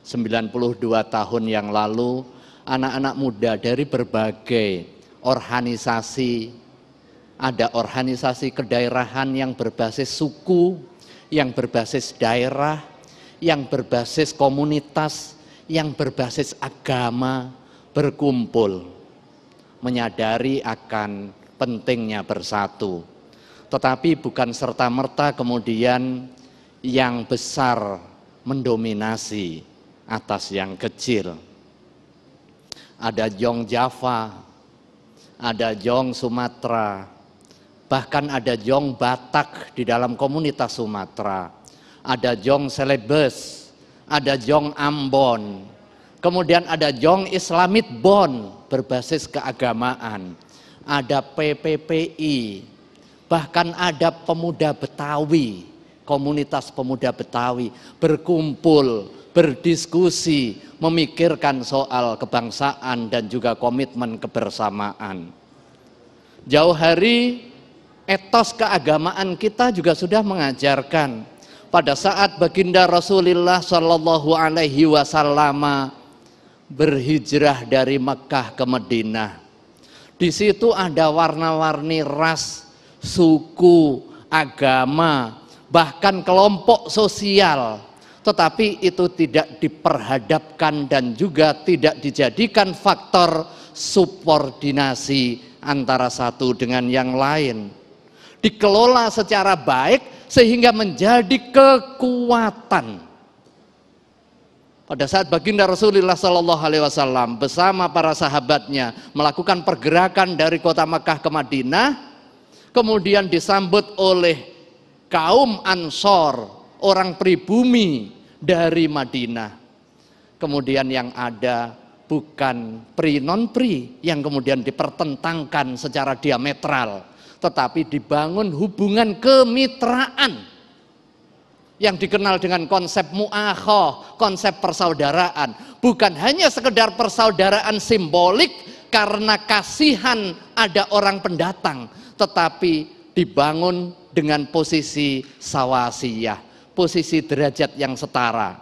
92 tahun yang lalu, anak-anak muda dari berbagai organisasi, ada organisasi kedaerahan yang berbasis suku, yang berbasis daerah, yang berbasis komunitas, yang berbasis agama, berkumpul, menyadari akan pentingnya bersatu. Tetapi bukan serta-merta kemudian yang besar mendominasi atas yang kecil. Ada Jong Java, ada Jong Sumatera, bahkan ada Jong Batak di dalam komunitas Sumatera, ada Jong Celebes, ada Jong Ambon, kemudian ada Jong Islamit Bon berbasis keagamaan, ada PPPI, bahkan ada pemuda Betawi, komunitas pemuda Betawi berkumpul, berdiskusi, memikirkan soal kebangsaan dan juga komitmen kebersamaan. Jauh hari etos keagamaan kita juga sudah mengajarkan pada saat baginda Rasulullah Shallallahu Alaihi Wasallam berhijrah dari Mekah ke Madinah. Di situ ada warna-warni ras, suku, agama, bahkan kelompok sosial. Tetapi itu tidak diperhadapkan dan juga tidak dijadikan faktor subordinasi antara satu dengan yang lain. Dikelola secara baik sehingga menjadi kekuatan. Pada saat baginda Rasulullah SAW bersama para sahabatnya melakukan pergerakan dari kota Makkah ke Madinah, kemudian disambut oleh kaum Ansor, orang pribumi dari Madinah. Kemudian yang ada bukan pri non pri yang kemudian dipertentangkan secara diametral, tetapi dibangun hubungan kemitraan yang dikenal dengan konsep mu'akhoh, konsep persaudaraan. Bukan hanya sekedar persaudaraan simbolik karena kasihan ada orang pendatang, tetapi dibangun dengan posisi sawasiyah, posisi derajat yang setara.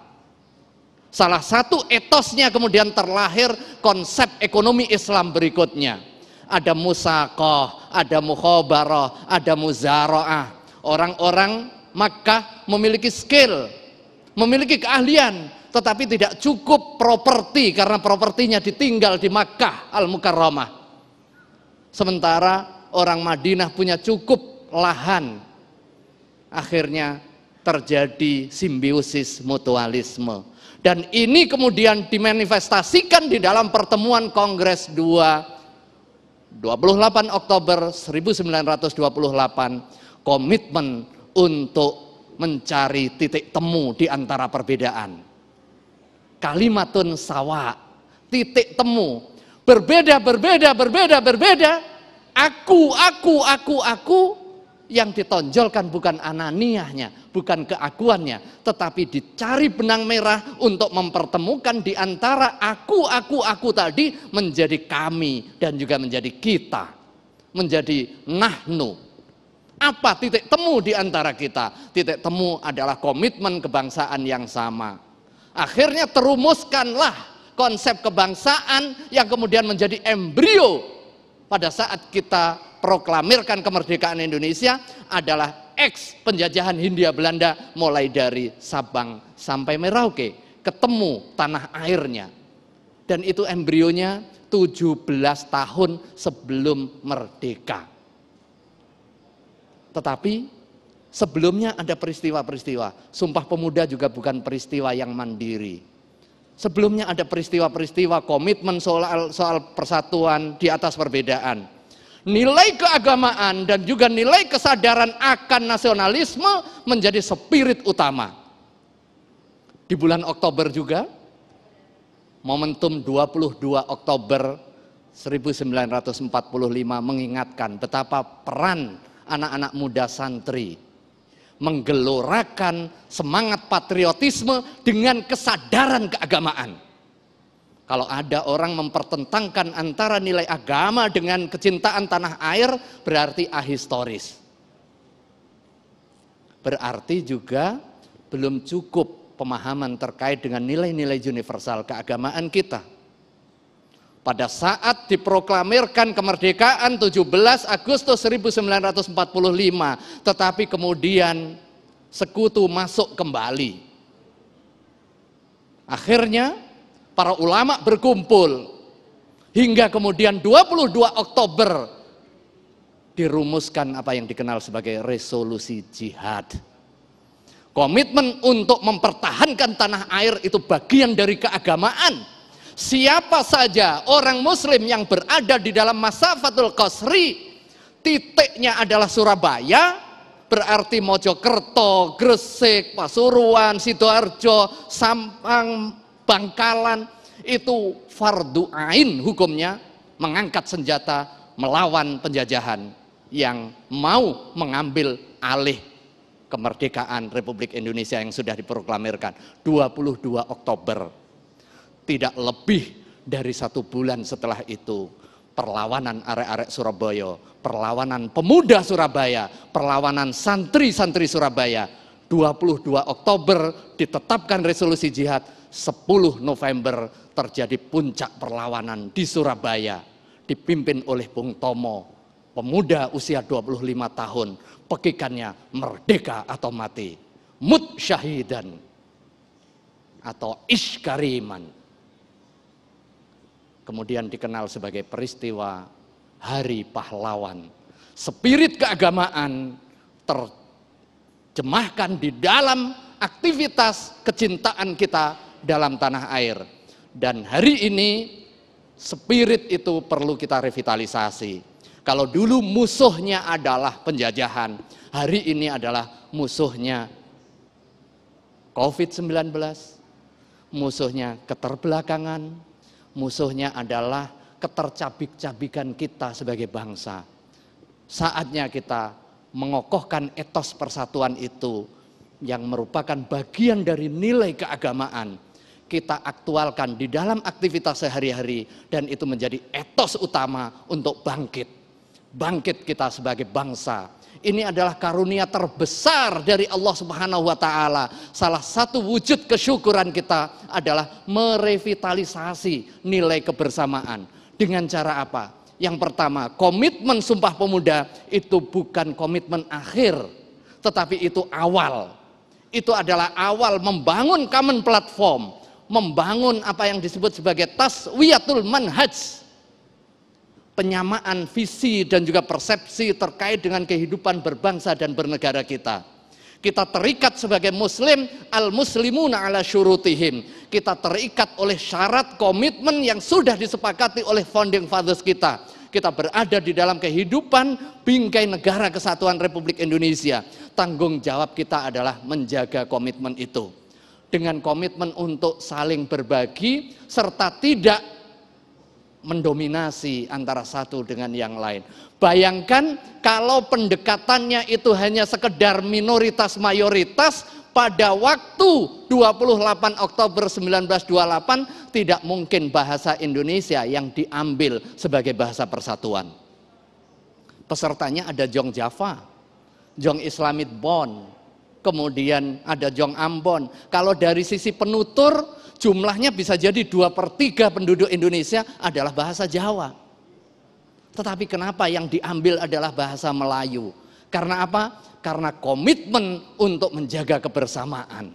Salah satu etosnya kemudian terlahir konsep ekonomi Islam berikutnya. Ada musaqah, ada mukhabarah, ada muzara'ah. Orang-orang Makkah memiliki skill, memiliki keahlian, tetapi tidak cukup properti karena propertinya ditinggal di Makkah Al-Mukarramah. Sementara orang Madinah punya cukup lahan. Akhirnya terjadi simbiosis mutualisme. Dan ini kemudian dimanifestasikan di dalam pertemuan Kongres 28 Oktober 1928, komitmen untuk mencari titik temu di antara perbedaan. Kalimatun sawa, titik temu. Berbeda. Aku. Yang ditonjolkan bukan ananiahnya, bukan keakuannya, tetapi dicari benang merah untuk mempertemukan di antara aku tadi menjadi kami dan juga menjadi kita, menjadi nahnu. Apa titik temu di antara kita? Titik temu adalah komitmen kebangsaan yang sama. Akhirnya terumuskanlah konsep kebangsaan yang kemudian menjadi embrio pada saat kita proklamirkan kemerdekaan Indonesia adalah eks penjajahan Hindia Belanda mulai dari Sabang sampai Merauke, ketemu tanah airnya. Dan itu embrionya 17 tahun sebelum merdeka. Tetapi sebelumnya ada peristiwa-peristiwa. Sumpah Pemuda juga bukan peristiwa yang mandiri. Sebelumnya ada peristiwa-peristiwa komitmen soal persatuan di atas perbedaan. Nilai keagamaan dan juga nilai kesadaran akan nasionalisme menjadi spirit utama. Di bulan Oktober juga, momentum 22 Oktober 1945 mengingatkan betapa peran anak-anak muda santri menggelorakan semangat patriotisme dengan kesadaran keagamaan. Kalau ada orang mempertentangkan antara nilai agama dengan kecintaan tanah air, berarti ahistoris. Berarti juga belum cukup pemahaman terkait dengan nilai-nilai universal keagamaan kita. Pada saat diproklamirkan kemerdekaan 17 Agustus 1945, tetapi kemudian sekutu masuk kembali. Akhirnya para ulama berkumpul hingga kemudian 22 Oktober dirumuskan apa yang dikenal sebagai resolusi jihad. Komitmen untuk mempertahankan tanah air itu bagian dari keagamaan. Siapa saja orang muslim yang berada di dalam Masafatul Qasri, titiknya adalah Surabaya, berarti Mojokerto, Gresik, Pasuruan, Sidoarjo, Sampang, Bangkalan, itu fardu ain hukumnya mengangkat senjata melawan penjajahan yang mau mengambil alih kemerdekaan Republik Indonesia yang sudah diproklamirkan 22 Oktober. Tidak lebih dari 1 bulan setelah itu, perlawanan arek-arek Surabaya, perlawanan pemuda Surabaya, perlawanan santri-santri Surabaya, 22 Oktober ditetapkan resolusi jihad, 10 November terjadi puncak perlawanan di Surabaya, dipimpin oleh Bung Tomo, pemuda usia 25 tahun, pekikannya merdeka atau mati, mut syahidan atau iskariman. Kemudian dikenal sebagai peristiwa Hari Pahlawan. Spirit keagamaan terjemahkan di dalam aktivitas kecintaan kita dalam tanah air. Dan hari ini spirit itu perlu kita revitalisasi. Kalau dulu musuhnya adalah penjajahan, hari ini adalah musuhnya COVID-19, musuhnya keterbelakangan, musuhnya adalah ketercabik-cabikan kita sebagai bangsa. Saatnya kita mengokohkan etos persatuan itu yang merupakan bagian dari nilai keagamaan. Kita aktualkan di dalam aktivitas sehari-hari dan itu menjadi etos utama untuk bangkit. Bangkit kita sebagai bangsa. Ini adalah karunia terbesar dari Allah Subhanahu wa taala. Salah satu wujud kesyukuran kita adalah merevitalisasi nilai kebersamaan. Dengan cara apa? Yang pertama, komitmen Sumpah Pemuda itu bukan komitmen akhir, tetapi itu awal. Itu adalah awal membangun common platform, membangun apa yang disebut sebagai taswiyatul manhaj, penyamaan visi dan juga persepsi terkait dengan kehidupan berbangsa dan bernegara kita. Kita terikat sebagai muslim, al-muslimuna ala syurutihim. Kita terikat oleh syarat komitmen yang sudah disepakati oleh founding fathers kita. Kita berada di dalam kehidupan bingkai negara kesatuan Republik Indonesia. Tanggung jawab kita adalah menjaga komitmen itu. Dengan komitmen untuk saling berbagi serta tidak mendominasi antara satu dengan yang lain. Bayangkan kalau pendekatannya itu hanya sekedar minoritas mayoritas, pada waktu 28 Oktober 1928 tidak mungkin bahasa Indonesia yang diambil sebagai bahasa persatuan. Pesertanya ada Jong Java, Jong Islamit Bon, kemudian ada Jong Ambon. Kalau dari sisi penutur jumlahnya bisa jadi 2/3 penduduk Indonesia adalah bahasa Jawa. Tetapi kenapa yang diambil adalah bahasa Melayu? Karena apa? Karena komitmen untuk menjaga kebersamaan.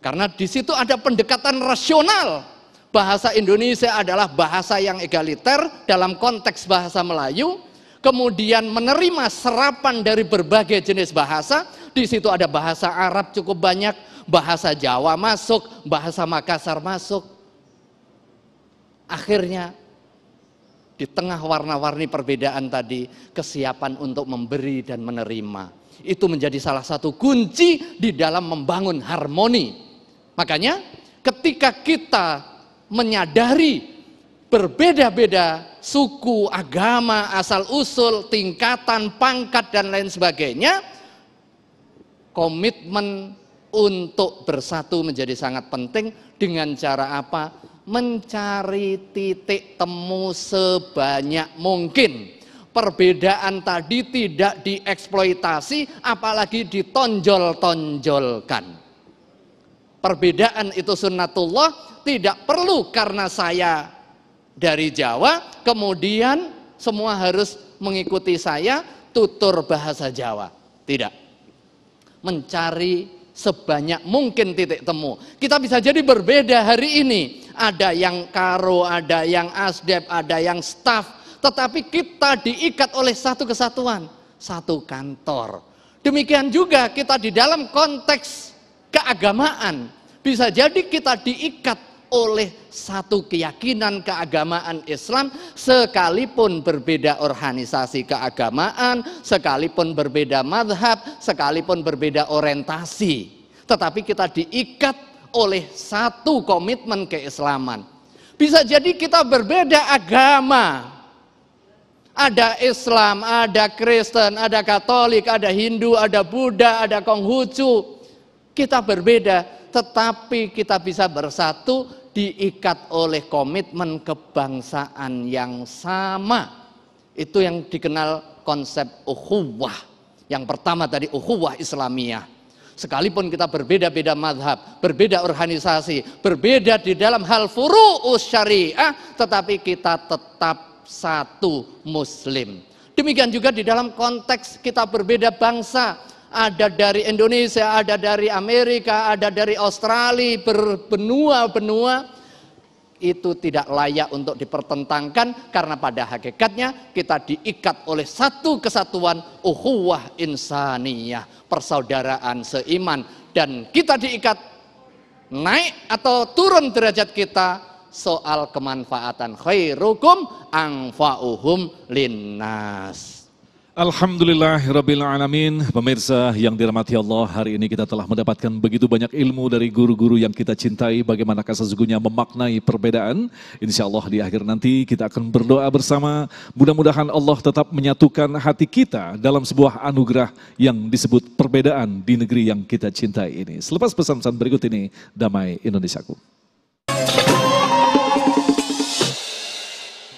Karena di situ ada pendekatan rasional. Bahasa Indonesia adalah bahasa yang egaliter dalam konteks bahasa Melayu. Kemudian menerima serapan dari berbagai jenis bahasa. Di situ ada bahasa Arab cukup banyak, bahasa Jawa masuk, bahasa Makassar masuk. Akhirnya di tengah warna-warni perbedaan tadi, kesiapan untuk memberi dan menerima. Itu menjadi salah satu kunci di dalam membangun harmoni. Makanya ketika kita menyadari berbeda-beda suku, agama, asal-usul, tingkatan, pangkat, dan lain sebagainya, komitmen untuk bersatu menjadi sangat penting. Dengan cara apa? Mencari titik temu sebanyak mungkin. Perbedaan tadi tidak dieksploitasi, apalagi ditonjol-tonjolkan. Perbedaan itu sunnatullah, tidak perlu karena saya dari Jawa, kemudian semua harus mengikuti saya, tutur bahasa Jawa. Tidak. Mencari sebanyak mungkin titik temu. Kita bisa jadi berbeda hari ini. Ada yang karo, ada yang asdep, ada yang staff. Tetapi kita diikat oleh satu kesatuan, satu kantor. Demikian juga kita di dalam konteks keagamaan. Bisa jadi kita diikat oleh satu keyakinan keagamaan Islam, sekalipun berbeda organisasi keagamaan, sekalipun berbeda madhab, sekalipun berbeda orientasi. Tetapi kita diikat oleh satu komitmen keislaman. Bisa jadi kita berbeda agama. Ada Islam, ada Kristen, ada Katolik, ada Hindu, ada Buddha, ada Konghucu. Kita berbeda, tetapi kita bisa bersatu diikat oleh komitmen kebangsaan yang sama. Itu yang dikenal konsep ukhuwah. Yang pertama tadi ukhuwah Islamiyah. Sekalipun kita berbeda-beda madhab, berbeda organisasi, berbeda di dalam hal furu'us syariah, tetapi kita tetap satu muslim. Demikian juga di dalam konteks kita berbeda bangsa. Ada dari Indonesia, ada dari Amerika, ada dari Australia, berbenua-benua. Itu tidak layak untuk dipertentangkan, karena pada hakikatnya kita diikat oleh satu kesatuan ukhuwah insaniyah, persaudaraan seiman, dan kita diikat naik atau turun derajat kita soal kemanfaatan. Khairukum anfa'uhum linnas. Alhamdulillahirrabbilalamin. Pemirsa yang dirahmati Allah, hari ini kita telah mendapatkan begitu banyak ilmu dari guru-guru yang kita cintai. Bagaimanakah sesungguhnya memaknai perbedaan. Insya Allah di akhir nanti kita akan berdoa bersama. Mudah-mudahan Allah tetap menyatukan hati kita dalam sebuah anugerah yang disebut perbedaan di negeri yang kita cintai ini. Selepas pesan-pesan berikut ini, damai Indonesiaku.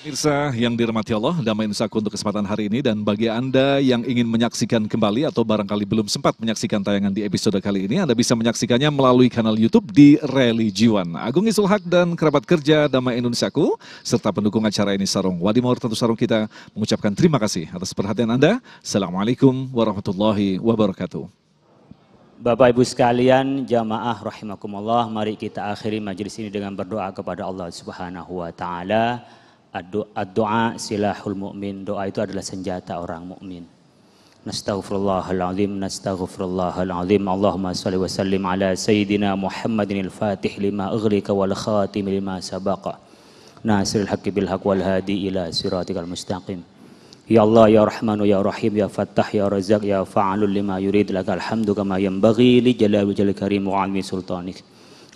Pemirsa yang dirahmati Allah, damai Indonesiaku untuk kesempatan hari ini, dan bagi Anda yang ingin menyaksikan kembali atau barangkali belum sempat menyaksikan tayangan di episode kali ini, Anda bisa menyaksikannya melalui kanal YouTube di Religiwan. Agung Isul Haq dan kerabat kerja Damai Indonesiaku serta pendukung acara ini Sarung Wadimor tentu Sarung kita mengucapkan terima kasih atas perhatian Anda. Assalamualaikum warahmatullahi wabarakatuh. Bapak Ibu sekalian, jamaah rahimakumullah, mari kita akhiri majelis ini dengan berdoa kepada Allah Subhanahu wa taala. Doa silahul mu'min, doa itu adalah senjata orang mukmin. Nastaghfirullahaladzim, nastaghfirullahaladzim. Allahumma salli wa sallim ala sayyidina Muhammadin al-fatih lima aghlika wal khatim lima sabaqa nasiril haqqi bil haqq wal hadi ila siratikal mustaqim. Ya Allah, ya Rahmanu, ya Rahim, ya Fattah, ya Razak, ya Fa'alul lima yurid, lakal hamdu kama yanbaghi li jalali wajhil karim wa 'azimi sultanik.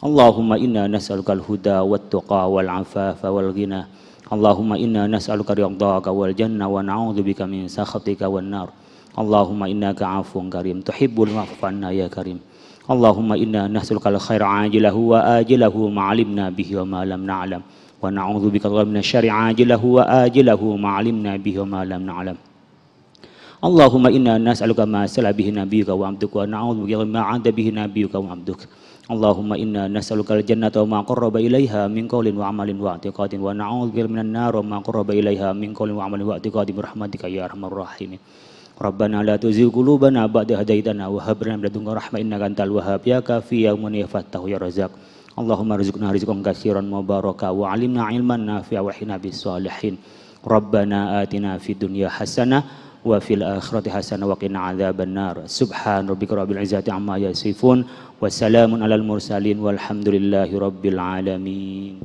Allahumma inna nas'alukal huda wat tuqa wal afafa wal ghina. Allahumma inna nas'aluka ridhaka wal jannah wa na'udzubika min sakhatika wan nar. Allahumma innaka 'afuwun karim tuhibbul 'afwa 'anna ya karim. Allahumma inna nas'aluka al-khaira 'ajilahu wa ajilahu ma 'alimna bihi wa ma lam na'lam wa na'udzubika min asy-syarri 'ajilahu wa ajilahu ma 'alimna bihi wa ma lam na'lam. Allahumma inna nas'aluka ma sala bihi nabiyyuka wa 'abduka wa na'udzubika ma 'ada bihi nabiyyuka wa 'abduka. Allahumma inna nas'aluka al-jannata wa ma qarraba ilaiha min qawlin wa amalin wa i'tiqadin wa na'udzubika minan nar wa ma qarraba ilaiha min qawlin wa amalin wa i'tiqadin bi rahmatika ya arhamar rahimin. Rabbana la tuzigh qulubana ba'da hadaitana wa hab lana min ladunka rahmah innaka antal wahhab ya kafi ya man ya fattahu ya razzaq. Allahumma rizqna rizqan katsiran mubaraka wa 'allimna 'ilman nafi'a wa hina bis salihin. Rabbana atina fid dunya hasanah wa fil akhirati hasanah wa qina adzabannar. Subhan rabbika rabbil izzati amma yasifun wa salamun alal mursalin walhamdulillahi rabbil alamin.